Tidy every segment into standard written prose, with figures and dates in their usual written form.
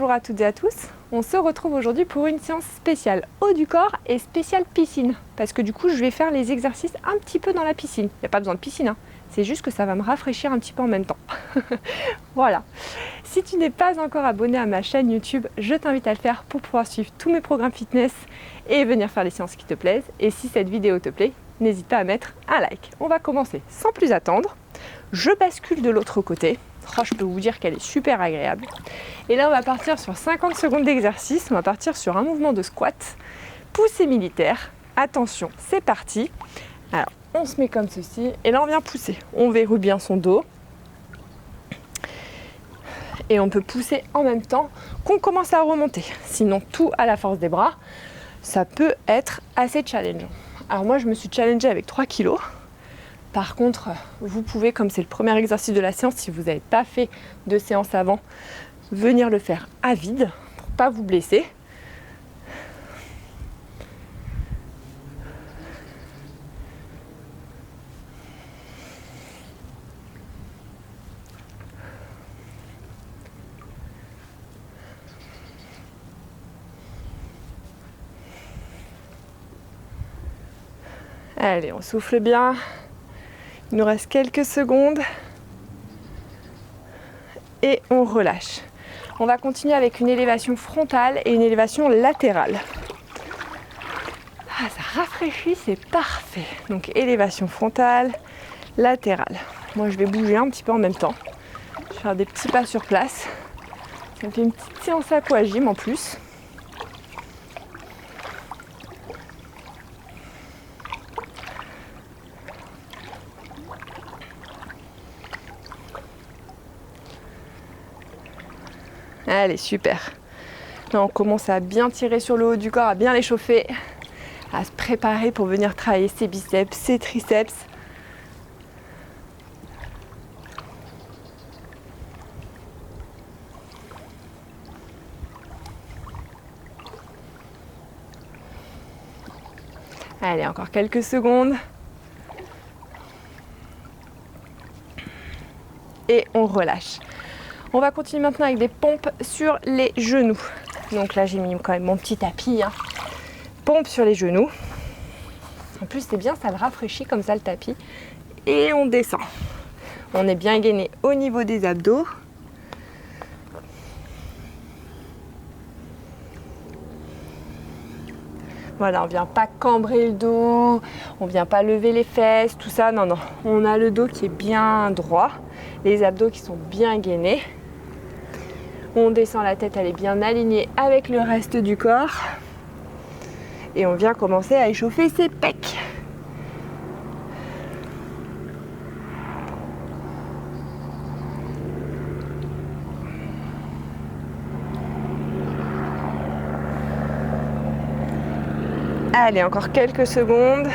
Bonjour à toutes et à tous, on se retrouve aujourd'hui pour une séance spéciale haut du corps et spéciale piscine. Parce que du coup je vais faire les exercices un petit peu dans la piscine. Il n'y a pas besoin de piscine, hein. C'est juste que ça va me rafraîchir un petit peu en même temps. Voilà. Si tu n'es pas encore abonné à ma chaîne YouTube, je t'invite à le faire pour pouvoir suivre tous mes programmes fitness et venir faire les séances qui te plaisent. Et si cette vidéo te plaît, n'hésite pas à mettre un like. On va commencer sans plus attendre. Je bascule de l'autre côté. Oh, je peux vous dire qu'elle est super agréable. Et là, on va partir sur 50 secondes d'exercice. On va partir sur un mouvement de squat, poussée militaire. Attention, c'est parti. Alors, on se met comme ceci. Et là, on vient pousser. On verrouille bien son dos. Et on peut pousser en même temps qu'on commence à remonter. Sinon, tout à la force des bras, ça peut être assez challengeant. Alors moi, je me suis challengée avec 3 kilos. Par contre, vous pouvez, comme c'est le premier exercice de la séance, si vous n'avez pas fait de séance avant, venir le faire à vide pour ne pas vous blesser. Allez, on souffle bien. Il nous reste quelques secondes et on relâche. On va continuer avec une élévation frontale et une élévation latérale. Ah, ça rafraîchit, c'est parfait. Donc élévation frontale, latérale. Moi, je vais bouger un petit peu en même temps. Je vais faire des petits pas sur place. Ça me fait une petite séance aquagym en plus. Allez, super. Là, on commence à bien tirer sur le haut du corps, à bien l'échauffer, à se préparer pour venir travailler ses biceps, ses triceps. Allez, encore quelques secondes. Et on relâche. On va continuer maintenant avec des pompes sur les genoux. Donc là, j'ai mis quand même mon petit tapis. Pompe sur les genoux. En plus, c'est bien, ça le rafraîchit comme ça le tapis. Et on descend. On est bien gainé au niveau des abdos. Voilà, on ne vient pas cambrer le dos, on ne vient pas lever les fesses, tout ça. Non, non. On a le dos qui est bien droit, les abdos qui sont bien gainés. On descend la tête, elle est bien alignée avec le reste du corps. Et on vient commencer à échauffer ses pecs. Allez, encore quelques secondes.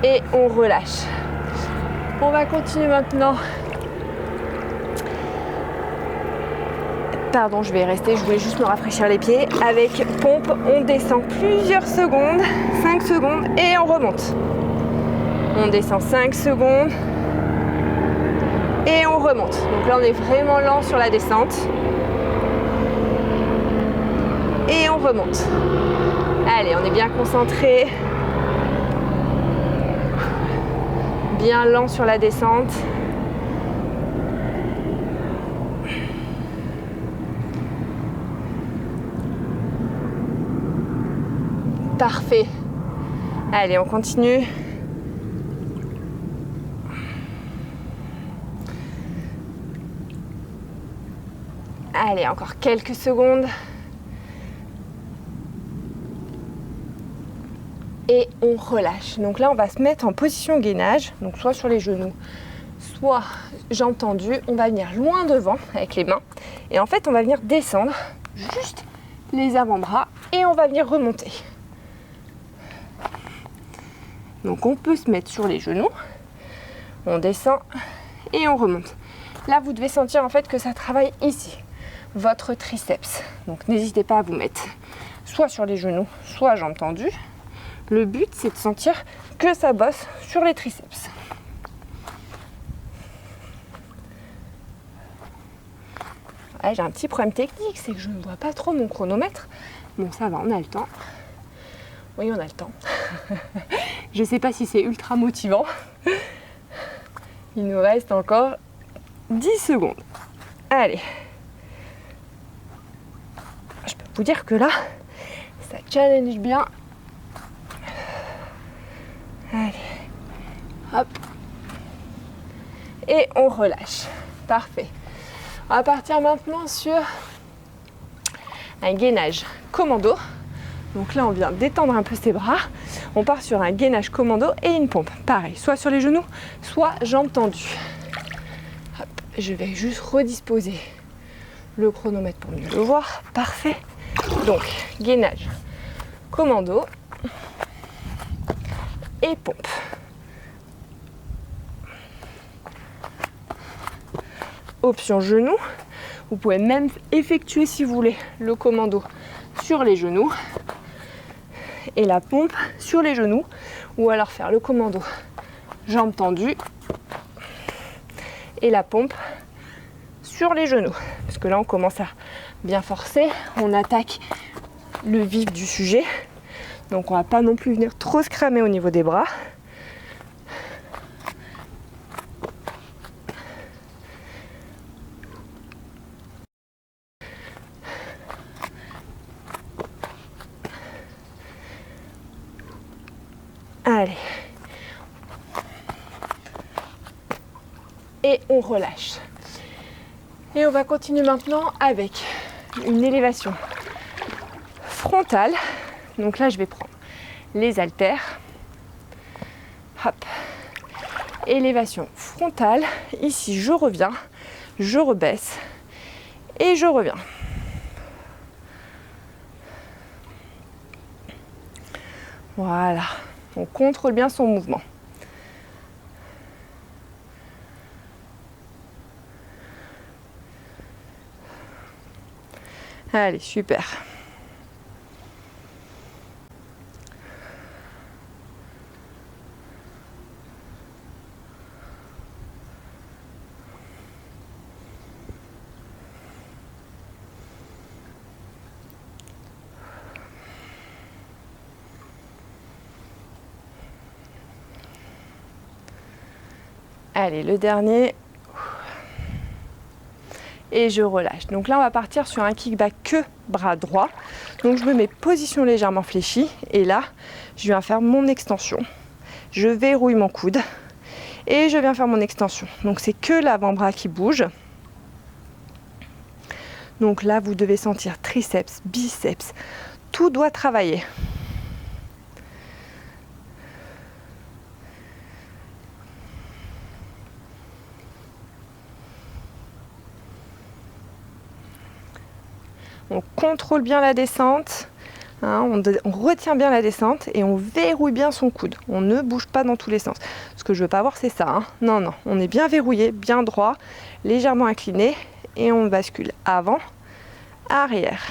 Et on relâche. On va continuer maintenant. Pardon, je vais rester, je voulais juste me rafraîchir les pieds. Avec pompe, on descend plusieurs secondes, 5 secondes et on remonte. On descend 5 secondes et on remonte. Donc là, on est vraiment lent sur la descente. Et on remonte. Allez, on est bien concentré. Bien lent sur la descente. Parfait. Allez, on continue. Allez, encore quelques secondes. Et on relâche. Donc là, on va se mettre en position gainage, donc soit sur les genoux, soit jambes tendues. On va venir loin devant avec les mains. Et en fait, on va venir descendre juste les avant-bras et on va venir remonter. Donc on peut se mettre sur les genoux. On descend et on remonte. Là, vous devez sentir en fait que ça travaille ici, votre triceps. Donc n'hésitez pas à vous mettre soit sur les genoux, soit jambes tendues. Le but, c'est de sentir que ça bosse sur les triceps. Ouais, j'ai un petit problème technique, c'est que je ne vois pas trop mon chronomètre. Bon, ça va, on a le temps. Oui, on a le temps. Je ne sais pas si c'est ultra motivant. Il nous reste encore 10 secondes. Allez. Je peux vous dire que là, ça challenge bien. Allez. Hop. Et on relâche. Parfait. On va partir maintenant sur un gainage commando. Donc là, on vient détendre un peu ses bras. On part sur un gainage commando et une pompe. Pareil, soit sur les genoux, soit jambes tendues. Hop. Je vais juste redisposer le chronomètre pour mieux le voir. Parfait. Donc, gainage commando et pompe. Option genou. Vous pouvez même effectuer, si vous voulez, le commando sur les genoux et la pompe sur les genoux, ou alors faire le commando jambes tendues et la pompe sur les genoux. Parce que là, on commence à bien forcer, on attaque le vif du sujet. Donc on va pas non plus venir trop se cramer au niveau des bras. Allez. Et on relâche. Et on va continuer maintenant avec une élévation frontale. Donc là, je vais prendre les haltères. Hop. Élévation frontale. Ici, je reviens, je rebaisse et je reviens. Voilà. On contrôle bien son mouvement. Allez, super. Allez, le dernier. Et je relâche. Donc là, on va partir sur un kickback que bras droit. Donc je me mets position légèrement fléchie. Et là, je viens faire mon extension. Je verrouille mon coude. Et je viens faire mon extension. Donc c'est que l'avant-bras qui bouge. Donc là, vous devez sentir triceps, biceps. Tout doit travailler. On contrôle bien la descente, hein, on retient bien la descente et on verrouille bien son coude. On ne bouge pas dans tous les sens. Ce que je ne veux pas avoir, c'est ça. Hein. Non, non, on est bien verrouillé, bien droit, légèrement incliné et on bascule avant, arrière.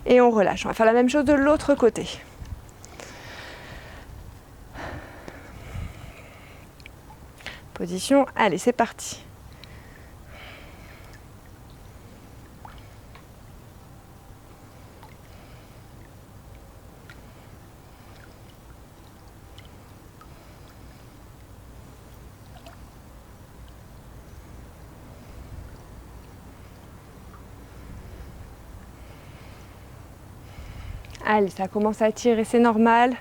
Et on relâche. On va faire la même chose de l'autre côté. Position, allez, c'est parti. Allez, ça commence à tirer, c'est normal.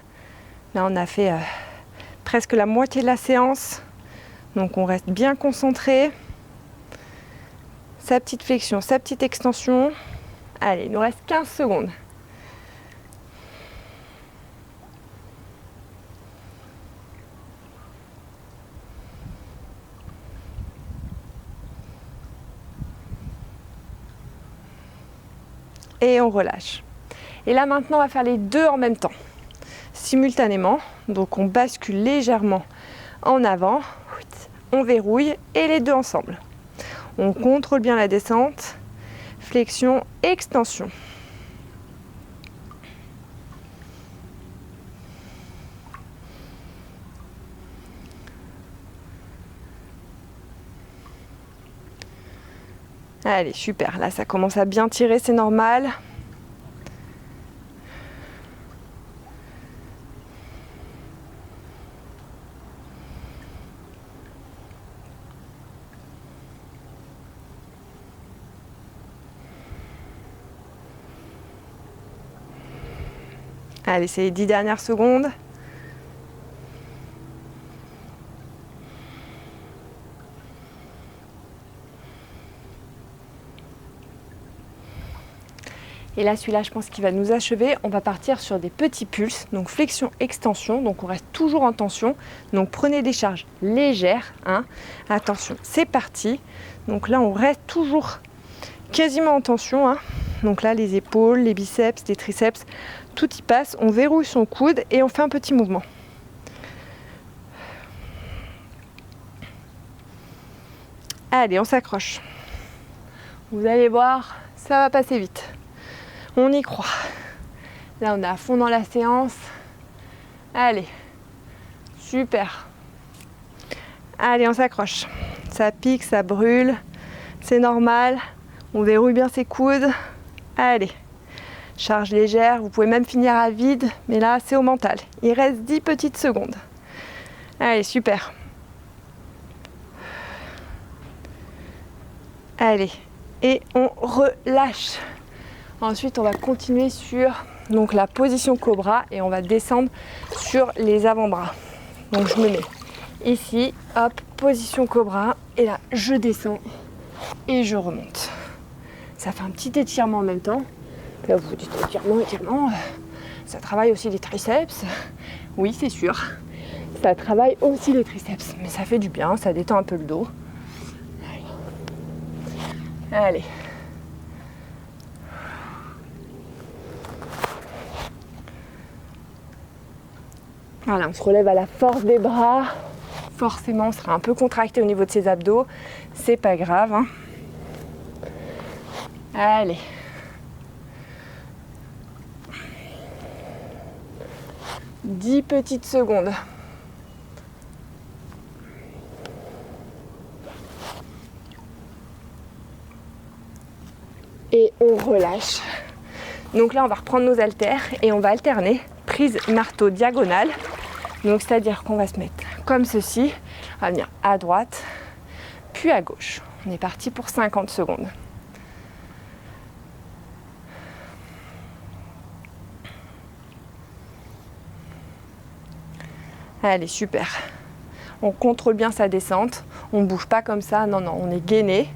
Là, on a fait presque la moitié de la séance. Donc on reste bien concentré. Sa petite flexion, sa petite extension. Allez, il nous reste 15 secondes. Et on relâche. Et là maintenant, on va faire les deux en même temps, simultanément. Donc on bascule légèrement en avant. On verrouille et les deux ensemble. On contrôle bien la descente, flexion, extension. Allez, super. Là, ça commence à bien tirer, c'est normal. Allez, c'est les 10 dernières secondes. Et là, celui-là, je pense qu'il va nous achever. On va partir sur des petits pulses, donc flexion-extension. Donc, on reste toujours en tension. Donc, prenez des charges légères. Hein. Attention, c'est parti. Donc là, on reste toujours quasiment en tension. Hein. Donc là, les épaules, les biceps, les triceps, tout y passe. On verrouille son coude et on fait un petit mouvement. Allez, on s'accroche. Vous allez voir, ça va passer vite. On y croit. Là, on est à fond dans la séance. Allez, super. Allez, on s'accroche. Ça pique, ça brûle. C'est normal. On verrouille bien ses coudes. Allez, charge légère. Vous pouvez même finir à vide, mais là, c'est au mental. Il reste 10 petites secondes. Allez, super. Allez, et on relâche. Ensuite, on va continuer sur donc, la position cobra et on va descendre sur les avant-bras. Donc, je me mets ici, hop, position cobra. Et là, je descends et je remonte. Ça fait un petit étirement en même temps. Là, vous vous dites étirement, ça travaille aussi les triceps. Oui, c'est sûr. Ça travaille aussi les triceps, mais ça fait du bien, ça détend un peu le dos. Allez. Voilà, on se relève à la force des bras. Forcément, on sera un peu contracté au niveau de ses abdos. C'est pas grave. Hein. Allez. « 10 petites secondes. Et on relâche. Donc là, on va reprendre nos haltères et on va alterner prise marteau diagonale. Donc c'est-à-dire qu'on va se mettre comme ceci, on va venir à droite, puis à gauche. On est parti pour 50 secondes. Allez, super. On contrôle bien sa descente. On ne bouge pas comme ça. Non, non, on est gainé.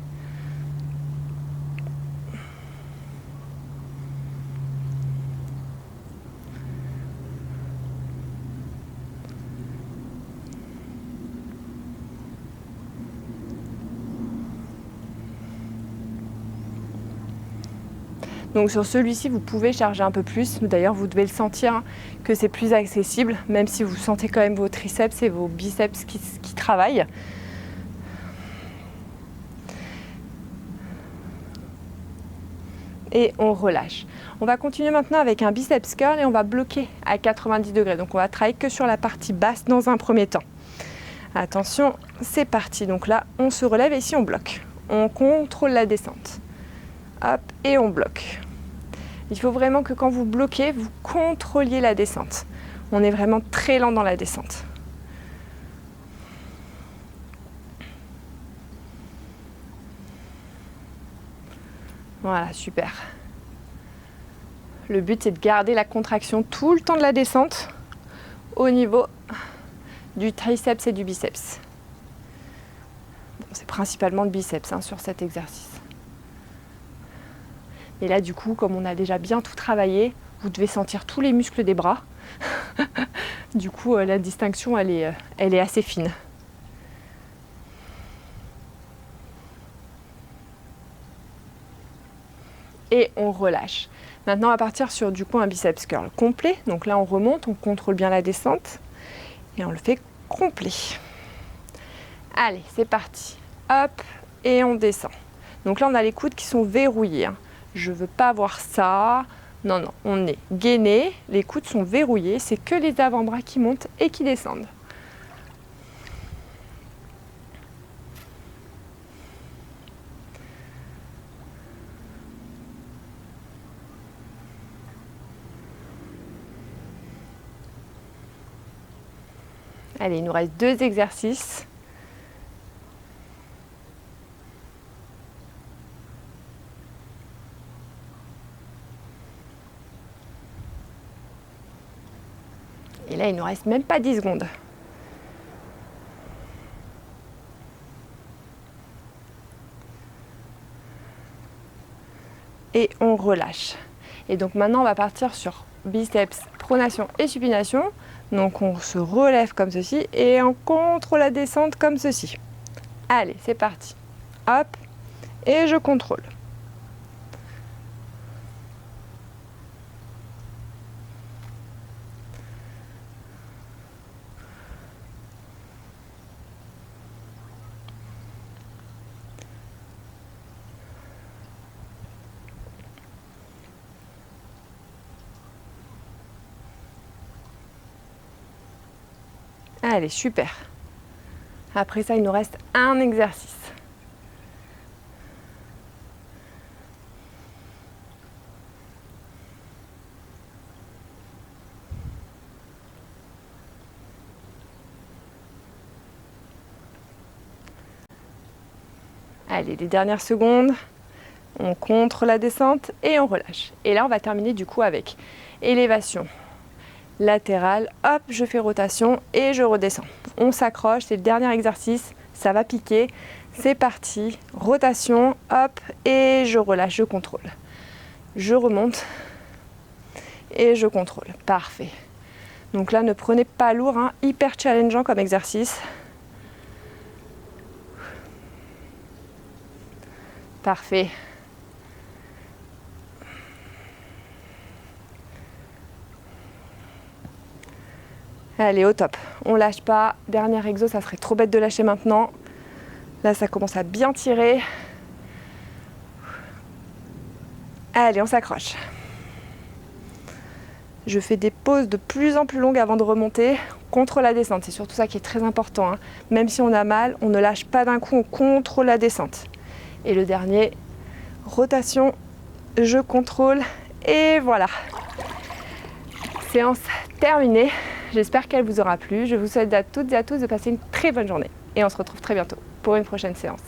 Donc sur celui-ci, vous pouvez charger un peu plus. D'ailleurs, vous devez le sentir hein, que c'est plus accessible, même si vous sentez quand même vos triceps et vos biceps qui travaillent. Et on relâche. On va continuer maintenant avec un biceps curl et on va bloquer à 90 degrés. Donc on va travailler que sur la partie basse dans un premier temps. Attention, c'est parti. Donc là, on se relève et ici on bloque. On contrôle la descente. Hop, et on bloque. Il faut vraiment que quand vous bloquez, vous contrôliez la descente. On est vraiment très lent dans la descente. Voilà, super. Le but, c'est de garder la contraction tout le temps de la descente au niveau du triceps et du biceps. Bon, c'est principalement le biceps hein, sur cet exercice. Et là, du coup, comme on a déjà bien tout travaillé, vous devez sentir tous les muscles des bras. Du coup, la distinction, elle est assez fine. Et on relâche. Maintenant, on va partir sur du coup un biceps curl complet. Donc là, on remonte, on contrôle bien la descente. Et on le fait complet. Allez, c'est parti. Hop, et on descend. Donc là, on a les coudes qui sont verrouillés. Hein. Je ne veux pas voir ça. Non, non, on est gainé. Les coudes sont verrouillés. C'est que les avant-bras qui montent et qui descendent. Allez, il nous reste 2 exercices. Et là, il nous reste même pas 10 secondes. Et on relâche. Et donc maintenant, on va partir sur biceps, pronation et supination. Donc on se relève comme ceci et on contrôle la descente comme ceci. Allez, c'est parti. Hop, et je contrôle. Allez, super. Après ça, il nous reste un exercice. Allez, les dernières secondes. On contre la descente et on relâche. Et là, on va terminer du coup avec élévation latérale, hop, je fais rotation et je redescends. On s'accroche, c'est le dernier exercice, ça va piquer. C'est parti, rotation, hop, et je relâche, je contrôle. Je remonte et je contrôle. Parfait. Donc là, ne prenez pas lourd, hein, hyper challengeant comme exercice. Parfait. Allez, au top. On lâche pas. Dernier exo, ça serait trop bête de lâcher maintenant. Là, ça commence à bien tirer. Allez, on s'accroche. Je fais des pauses de plus en plus longues avant de remonter contre la descente. C'est surtout ça qui est très important, hein. Même si on a mal, on ne lâche pas d'un coup, on contrôle la descente. Et le dernier, rotation, je contrôle. Et voilà. Séance terminée. J'espère qu'elle vous aura plu. Je vous souhaite à toutes et à tous de passer une très bonne journée. Et on se retrouve très bientôt pour une prochaine séance.